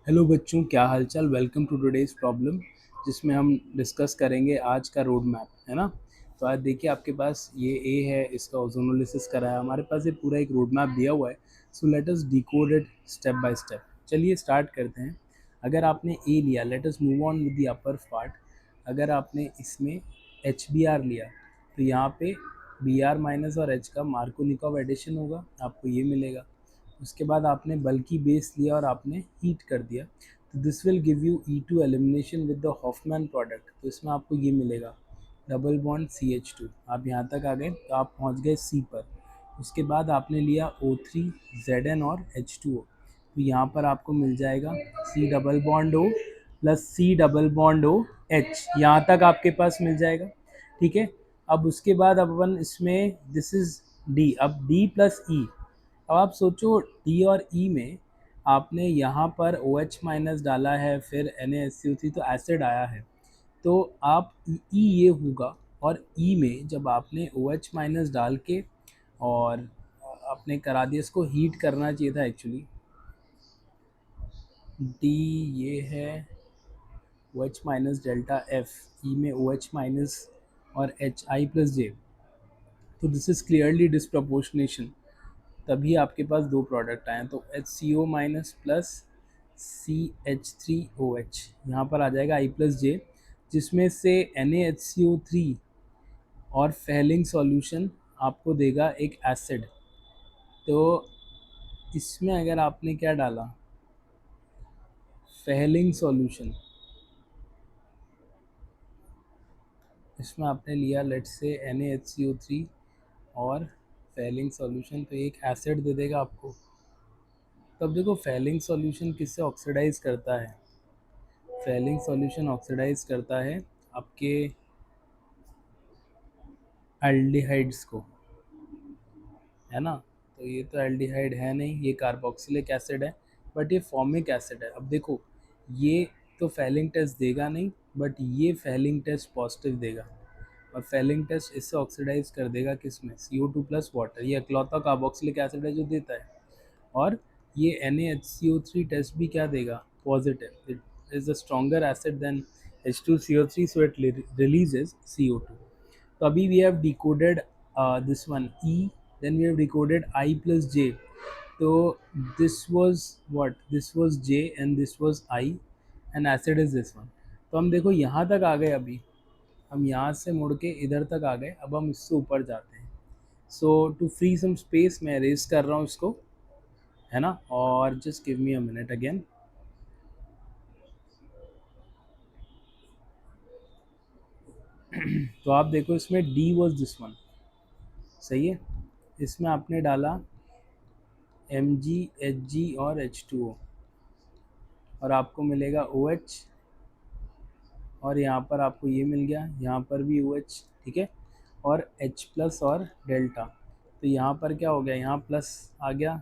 Hello बच्चों, क्या हालचाल। वेलकम टू टुडेज़ प्रॉब्लम, जिसमें हम डिस्कस करेंगे आज का रोड मैप, है ना। तो आज देखिए, आपके पास ये ए है, इसका ओजोनोलिसिस करा है। हमारे पास ये पूरा एक रोड मैप दिया हुआ है। So let us decode it step by step. चलिए स्टार्ट करते हैं। अगर आपने ए लिया, late us move on with the upper part. अगर आपने इसमें एच बी आर लिया, तो यहाँ पे बी आर माइनस और एच का मार्कोनिकॉव एडिशन होगा, आपको ये मिलेगा। उसके बाद आपने बल्कि बेस लिया और आपने हीट कर दिया, तो this will give you E2 elimination with the Hofmann product. तो इसमें आपको ये मिलेगा डबल बॉन्ड CH2। आप यहाँ तक आ गए तो आप पहुँच गए C पर। उसके बाद आपने लिया O3 Zn और H2O, तो यहाँ पर आपको मिल जाएगा C double bond O plus C double bond O H, यहाँ तक आपके पास मिल जाएगा। ठीक है। अब उसके बाद अपन इसमें दिस इज D, अब D प्लस E। अब आप सोचो, डी और ई में आपने यहाँ पर ओ एच माइनस डाला है, फिर NaSCO3, तो एसिड आया है। तो आप ई ये होगा, और ई में जब आपने ओ एच माइनस डाल के और आपने करा दिया, इसको हीट करना चाहिए था एक्चुअली। डी ये है O H minus delta F, E में ओ एच माइनस और एच आई प्लस जे, तो दिस इज़ क्लियरली डिसप्रपोर्शनेशन। तभी आपके पास दो प्रोडक्ट आए हैं। तो HCO माइनस प्लस CH3OH, यहाँ पर आ जाएगा I प्लस जे, जिसमें से NaHCO3 और फेलिंग सॉल्यूशन आपको देगा एक एसिड। तो इसमें अगर आपने क्या डाला, फेलिंग सॉल्यूशन, इसमें आपने लिया लेट से NaHCO3 और फेलिंग सॉल्यूशन, तो एक एसिड दे देगा आपको। तब देखो, फेलिंग सॉल्यूशन किससे ऑक्सीडाइज करता है, फेलिंग सॉल्यूशन ऑक्सीडाइज करता है आपके एल्डिहाइड्स को, है ना। तो ये तो एल्डिहाइड है नहीं, ये कार्बोक्सिलिक एसिड है, बट ये फॉर्मिक एसिड है। अब देखो, ये तो फेलिंग टेस्ट देगा नहीं, बट ये फेलिंग टेस्ट पॉजिटिव देगा, और फेलिंग टेस्ट इससे ऑक्सीडाइज कर देगा किसमें, CO2 प्लस वाटर। ये अकलौता कार्बोक्सिलिक एसिड है जो देता है। और ये NaHCO3 टेस्ट भी क्या देगा, positive. It is a stronger acid than H2CO3, so it releases CO2। तो अभी we have decoded this one E, then we have decoded I plus J। तो this was what, this was J and this was I and acid is this one। तो हम देखो यहाँ तक आ गए। अभी हम यहाँ से मुड़ के इधर तक आ गए, अब हम इससे ऊपर जाते हैं। सो टू फ्री सम स्पेस मैं रेस कर रहा हूँ इसको, है ना। और just give me a minute again. तो आप देखो, इसमें D was this one, सही है। इसमें आपने डाला Mg Hg और H2O, और आपको मिलेगा OH, और यहाँ पर आपको ये मिल गया, यहाँ पर भी OH, ठीक है, और H प्लस और डेल्टा। तो यहाँ पर क्या हो गया, यहाँ प्लस आ गया,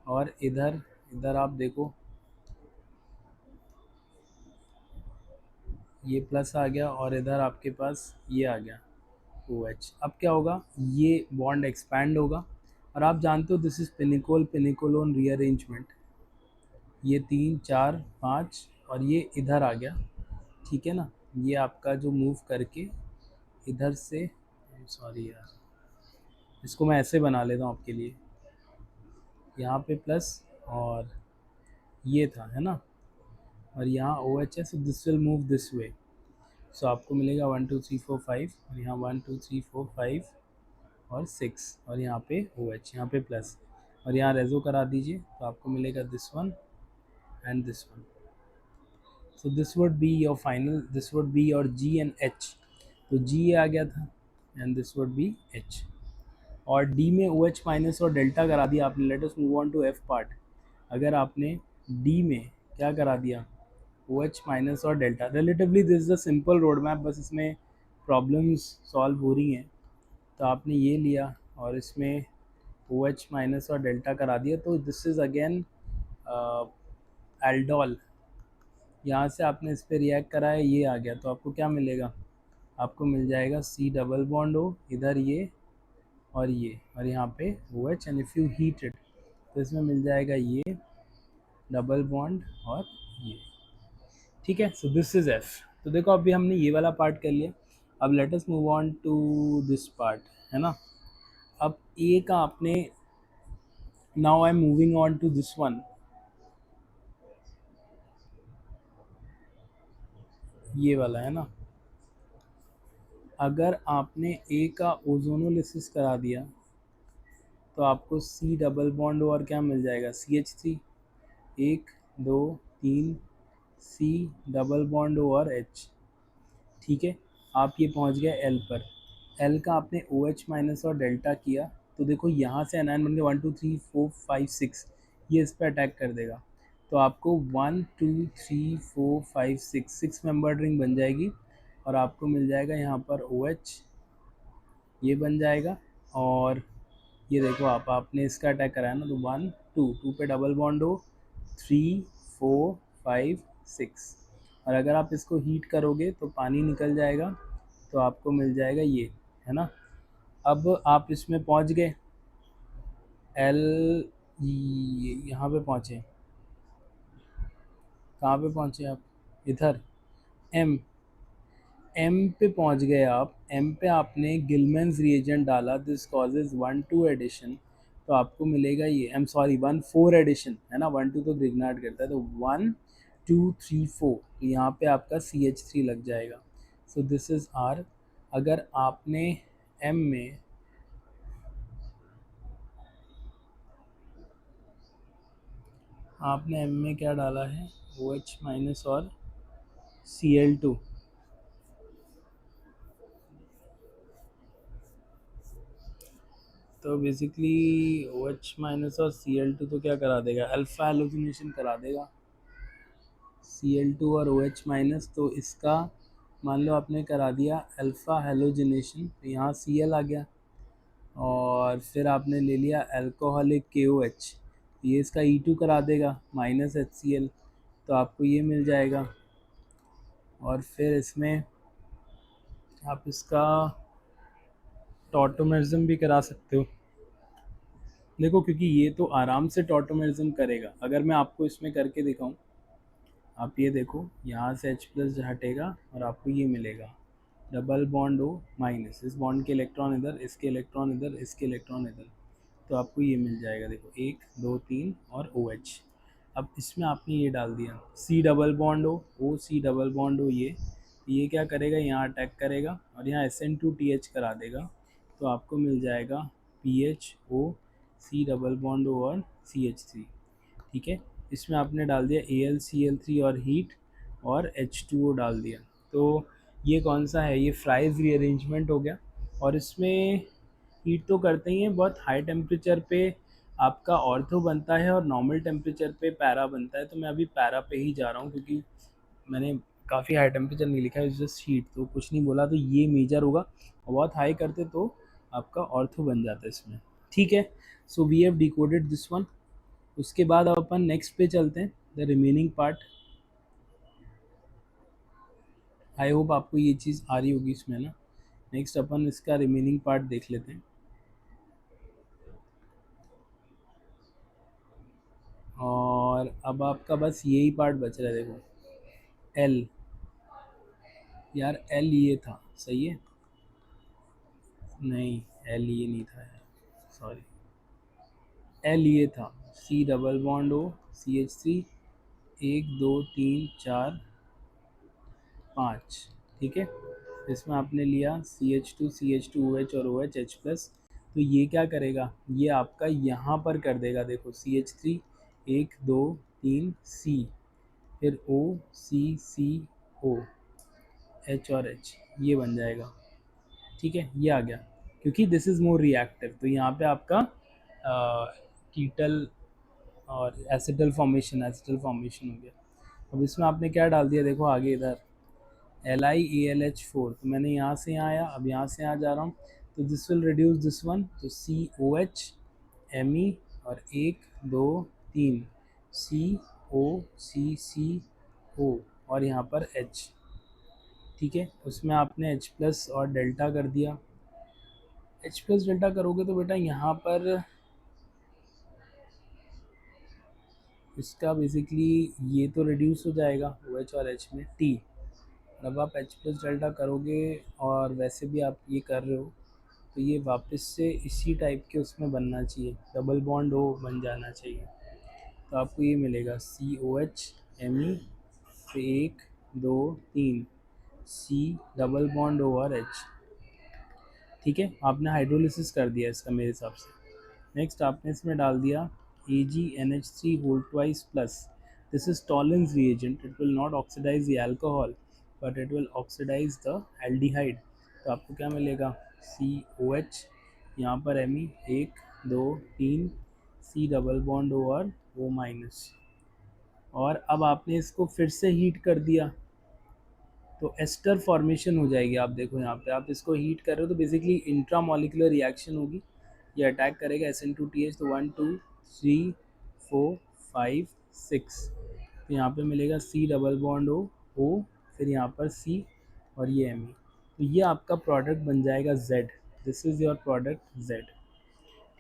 और इधर इधर आप देखो, ये प्लस आ गया, और इधर आपके पास ये आ गया OH। अब क्या होगा, ये बॉन्ड एक्सपैंड होगा, और आप जानते हो दिस इज पिनिकोल पिनिकोलोन रीअरेंजमेंट। ये 3 4 5, और ये इधर आ गया, ठीक है ना। ये आपका जो मूव करके इधर से, सॉरी यार, इसको मैं ऐसे बना लेता हूँ आपके लिए, यहाँ पे प्लस और ये था, है ना, और यहाँ OH है, so this will move this way. So आपको मिलेगा 1 2 3 4 5, और यहाँ 1 2 3 4 5 और 6, और यहाँ पे OH, यहाँ पे प्लस, और यहाँ रेजो करा दीजिए, तो आपको मिलेगा this one and this one. So this would be your final, this would be your G and H। तो G आ गया था, and this would be H। और डी में ओ एच माइनस और डेल्टा करा दिया आपने। Let us move on to F part. अगर आपने डी में क्या करा दिया, ओ एच माइनस और delta, relatively this is a simple road map, बस इसमें प्रॉब्लम्स सॉल्व हो रही हैं। तो आपने ये लिया और इसमें ओ एच माइनस और डेल्टा करा दिया, तो दिस इज़ अगेन एल्डोल। यहाँ से आपने इस पर रिएक्ट करा है, ये आ गया, तो आपको क्या मिलेगा, आपको मिल जाएगा सी डबल बॉन्ड ओ, इधर ये और ये, और यहाँ पे O H, and if you heat it, तो इसमें मिल जाएगा ये डबल बॉन्ड और ये, ठीक है। So this is F. तो देखो अभी हमने ये वाला पार्ट कर लिया। अब let us move on to this part, है ना। अब ए का आपने, now I am moving on to this one, ये वाला, है ना। अगर आपने ए का ओजोनोलिसिस करा दिया तो आपको सी डबल बॉन्ड और क्या मिल जाएगा, सी एच थ्री, एक दो तीन, सी डबल बॉन्ड और एच, ठीक है। आप ये पहुंच गए एल पर। एल का आपने ओ एच माइनस और डेल्टा किया तो देखो यहाँ से एनायन बन गया 1 2 3 4 5 6, ये इस पर अटैक कर देगा। तो आपको 1 2 3 4 5 6 सिक्स मेंबर्ड रिंग बन जाएगी और आपको मिल जाएगा यहाँ पर ओ एच, ये बन जाएगा। और ये देखो आपने इसका अटैक कराया ना, तो 1 2 पे डबल बॉन्ड हो, 3 4 5 6, और अगर आप इसको हीट करोगे तो पानी निकल जाएगा, तो आपको मिल जाएगा ये, है ना। अब आप इसमें पहुंच गए, एल, यहाँ पे पहुंचे, कहाँ पे पहुंचे आप, इधर, एम, एम पे पहुंच गए आप। एम पे आपने गिलमैन्स रिएजेंट डाला, दिस कॉजेज 1 2 एडिशन, तो आपको मिलेगा ये, एम सॉरी 1 4 एडिशन, है ना, 1 2 तो ग्रिग्नार्ड करता है, तो 1 2 3 4, तो यहाँ पे आपका CH3 लग जाएगा। So this is R. अगर आपने एम में, आपने एम में क्या डाला है, OH माइनस और Cl2, तो बेसिकली OH माइनस और Cl2 तो क्या करा देगा, अल्फा हेलोजिनेशन करा देगा। Cl2 और OH माइनस, तो इसका मान लो आपने करा दिया अल्फा हेलोजिनेशन, तो यहाँ Cl आ गया, और फिर आपने ले लिया अल्कोहलिक KOH, ये इसका E2 करा देगा माइनस HCl, तो आपको ये मिल जाएगा। और फिर इसमें आप इसका टॉटोमेरिज्म भी करा सकते हो, देखो क्योंकि ये तो आराम से टॉटोमेरिज्म करेगा। अगर मैं आपको इसमें करके दिखाऊं, आप ये देखो, यहाँ से H प्लस हटेगा और आपको ये मिलेगा डबल बॉन्ड O माइनस, इस बॉन्ड के इलेक्ट्रॉन इधर, इसके इलेक्ट्रॉन इधर, इसके इलेक्ट्रॉन इधर, तो आपको ये मिल जाएगा, देखो 1 2 3 और OH। अब इसमें आपने ये डाल दिया C double bond O C double bond O, ये क्या करेगा, यहाँ अटैक करेगा और यहाँ SN2TH करा देगा, तो आपको मिल जाएगा PHO C double bond O और CH3, ठीक है। इसमें आपने डाल दिया AlCl3 और हीट, और H2O डाल दिया, तो ये कौन सा है, ये फ्राइज रीअरेंजमेंट हो गया। और इसमें हीट तो करते ही हैं, बहुत हाई टेम्परेचर पे आपका ऑर्थो बनता है और नॉर्मल टेम्परेचर पे पैरा बनता है, तो मैं अभी पैरा पे ही जा रहा हूँ क्योंकि मैंने काफ़ी हाई टेम्परेचर नहीं लिखा है, जस्ट हीट, तो कुछ नहीं बोला, तो ये मेजर होगा, और बहुत हाई करते तो आपका ऑर्थो बन जाता है इसमें, ठीक है। So we have decoded this one. उसके बाद अब अपन नेक्स्ट पे चलते हैं, the remaining part. I hope आपको ये चीज़ आ रही होगी इसमें ना। नेक्स्ट अपन इसका रिमेनिंग पार्ट देख लेते हैं, और अब आपका बस यही पार्ट बच रहा है, देखो एल, यार एल ये था, सही है, नहीं एल ये नहीं था यार, सॉरी, एल ये था, सी डबल बॉन्ड O CH3, 1 2 3 4 5, ठीक है। इसमें आपने लिया CH2 और OH H प्लस, तो ये क्या करेगा, ये आपका यहाँ पर कर देगा, देखो CH3, 1 2 3 C, फिर OCCO, H और H, ये बन जाएगा, ठीक है, ये आ गया, क्योंकि दिस इज़ मोर रिएक्टिव, तो यहाँ पे आपका कीटल और एसिडल फॉर्मेशन हो गया। अब इसमें आपने क्या डाल दिया, देखो आगे इधर LiAlH4, तो मैंने यहाँ से यहाँ आया, अब यहाँ से यहाँ जा रहा हूँ, तो this will reduce this one, तो COH Me, और 1 2 3 COCCO, और यहाँ पर H, ठीक है। उसमें आपने H प्लस और डेल्टा कर दिया, H प्लस डेल्टा करोगे तो बेटा यहाँ पर इसका बेसिकली ये तो रिड्यूस हो जाएगा ओ एच और एच में टी। अब आप एच प्लस डेल्टा करोगे और वैसे भी आप ये कर रहे हो तो ये वापस से इसी टाइप के उसमें बनना चाहिए, डबल बॉन्ड ओ बन जाना चाहिए। तो आपको ये मिलेगा सी ओ एच एम ई, फिर 1 2 3 C double bond O R H. ठीक है, आपने हाइड्रोलिसिस कर दिया इसका मेरे हिसाब से। नेक्स्ट आपने इसमें डाल दिया AgNH3 whole twice plus. This is Tollens reagent. It will not oxidize the alcohol, but it will oxidize the aldehyde. तो आपको क्या मिलेगा COH, यहाँ पर Me 1 2 3 C double bond O और O माइनस। और अब आपने इसको फिर से हीट कर दिया तो एस्टर फॉर्मेशन हो जाएगी। आप देखो यहाँ पे आप इसको हीट कर रहे हो तो बेसिकली इंट्रामोलिकुलर रिएक्शन होगी, ये अटैक करेगा SN2TH। तो 1 2 3 4 5 6, तो यहाँ पे मिलेगा C डबल बॉन्ड O, फिर यहाँ पर C और ये Me। तो ये आपका प्रोडक्ट बन जाएगा Z। This is your product Z।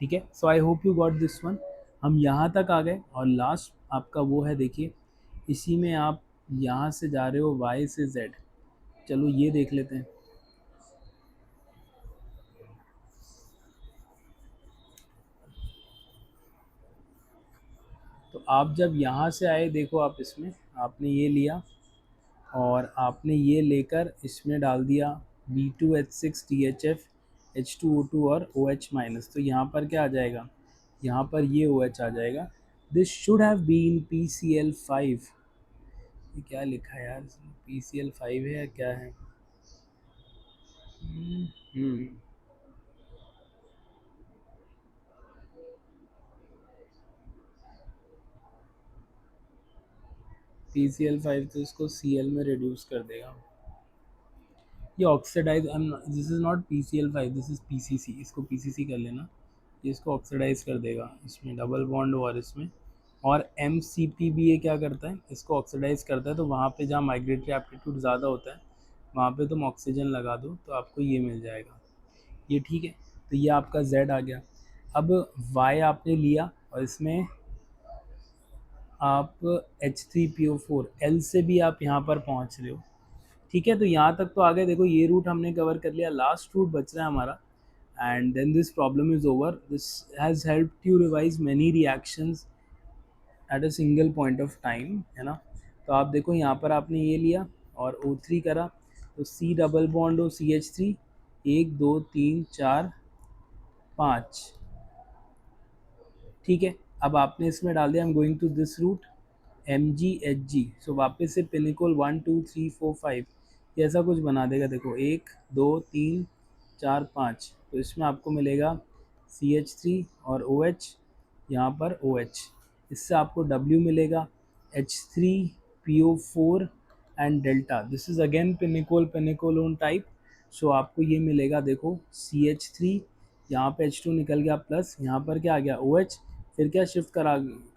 ठीक है, so I hope you got this one. हम यहाँ तक आ गए और लास्ट आपका वो है, देखिए इसी में आप यहाँ से जा रहे हो Y से Z। चलो ये देख लेते हैं। तो आप जब यहाँ से आए, देखो आप इसमें आपने ये लिया और आपने ये लेकर इसमें डाल दिया B2H6THF H2O2 और OH माइनस। तो यहाँ पर क्या आ जाएगा, यहाँ पर ये OH आ जाएगा। This should have been PCl5। ये क्या लिखा है यार, PCl5 है या क्या है? हम्म PCl5 तो इसको Cl में रिड्यूस कर देगा। ये oxidise, this is not PCl5, this is PCC। इसको PCC कर लेना, ये इसको ऑक्सीडाइज कर देगा इसमें डबल बॉन्ड और इसमें। और MCP भी ये क्या करता है, इसको ऑक्सीडाइज करता है। तो वहाँ पे जहाँ माइग्रेटरी एप्टीट्यूड ज़्यादा होता है वहाँ पे तुम ऑक्सीजन लगा दो तो आपको ये मिल जाएगा ये। ठीक है, तो ये आपका Z आ गया। अब Y आपने लिया और इसमें आप H3PO4 L से भी आप यहाँ पर पहुँच रहे हो। ठीक है, तो यहाँ तक तो आ गए। देखो ये रूट हमने कवर कर लिया, लास्ट रूट बच रहा है हमारा। And then this problem is over. This has helped you revise many reactions at a single point of time, है ना। तो आप देखो यहाँ पर आपने ये लिया और O3 करा तो C double bond O CH3, 1 2 3 4 5। ठीक है, अब आपने इसमें डाल दिया, I am going to this route MgHg। सो वापस से पिनिकल 1 2 3 4 5 ये ऐसा कुछ बना देगा। देखो 1 2 3 4 5, तो इसमें आपको मिलेगा CH3 और OH, यहाँ पर OH। इससे आपको W मिलेगा H3PO4 and delta. This is again pinacolone type. So आपको ये मिलेगा, देखो CH3, यहाँ पे H2 निकल गया प्लस, यहाँ पर क्या आ गया OH। फिर क्या शिफ्ट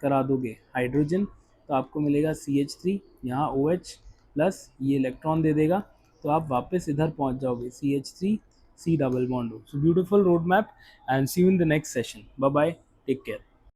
करा दोगे हाइड्रोजन, तो आपको मिलेगा CH3, यहाँ OH प्लस ये इलेक्ट्रॉन दे देगा तो आप वापस इधर पहुंच जाओगे CH3 C double bond O। So beautiful road map and see you in the next session. Bye bye, take care.